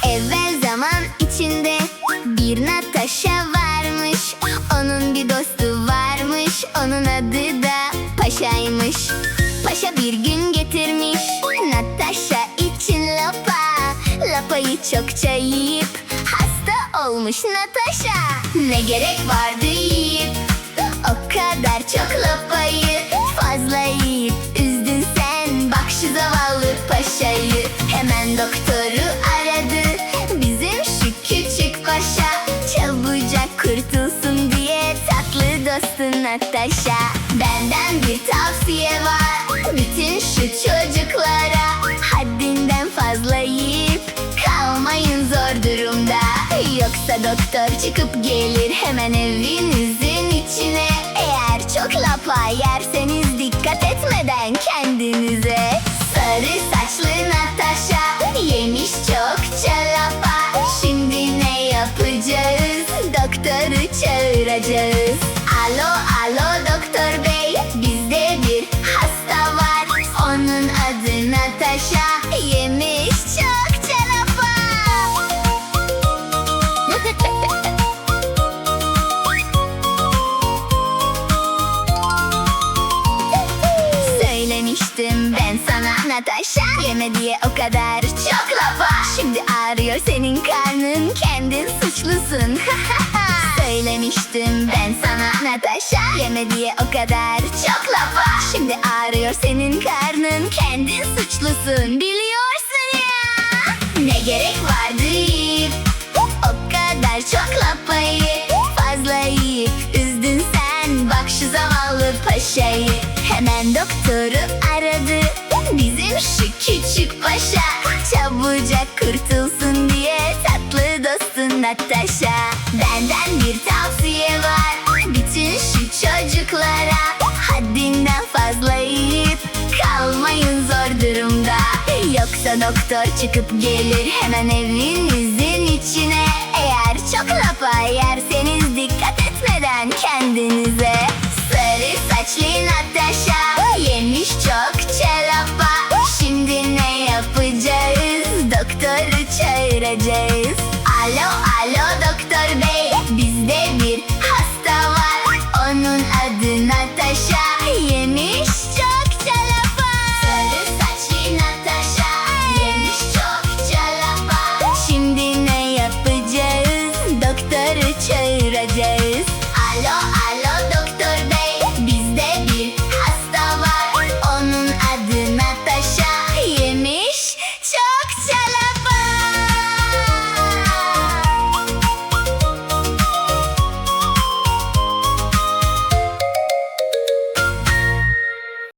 Evvel zaman içinde bir Natasha varmış. Onun bir dostu varmış. Onun adı da Paşa'ymış. Paşa bir gün getirmiş Natasha için lapa. Lapayı çokça yiyip hasta olmuş Natasha. Ne gerek vardı yiyip o kadar çok lapayı? Fazla yiyip üzdün sen bak şu zavallı paşayı. Hemen doktoru aradı bizim şu küçük paşa. Çabucak kurtulsun diye tatlı dostu Natasha. Benden bir tavsiye var bütün şu çocuklara: haddinden fazla yiyip kalmayın zor durumda. Yoksa doktor çıkıp gelir hemen evinizin içine. Eğer çok lapa yerseniz dikkat etmeden kendinize. Sarı saçlı Natasha yemiş çokça lapa. Şimdi ne yapacağız? Doktoru çağıracağız. Alo alo doktor bey, bizde bir hasta var. Onun adı Natasha, yemiş çokça lapa. Söylemiştim ben sana Natasha, yeme diye o kadar çok lapa. Şimdi ağrıyor senin karnın, kendin suçlusun. Söylemiştim ben sana Natasha, yeme diye o kadar çok lapa. Şimdi ağrıyor senin karnın, kendin suçlusun, biliyorsun ya. Ne gerek vardı yiyip o kadar çok lapayı? Fazla yiyip üzdün sen bak şu zavallı paşayı. Hemen doktoru aradı bizim şu küçük paşa. Çabucak kurtulsun diye tatlı dostun Natasha. Benden bir tavsiye var bütün şu çocuklara: haddinden fazla yiyip kalmayın zor durumda. Yoksa doktor çıkıp gelir hemen evinizin içine. Eğer çok lapa yerseniz dikkat etmeden kendinize. Sarı saçlı Natasha yemiş çokça lapa. Şimdi ne yapacağız? Doktoru çağıracağız. Alo alo doktor bey, bizde bir hasta var. Onun adı Natasha, yemiş çokça lapa. Sarı saçlı Natasha yemiş çokça lapa. Şimdi ne yapacağız? Doktoru çağıracağız. Alo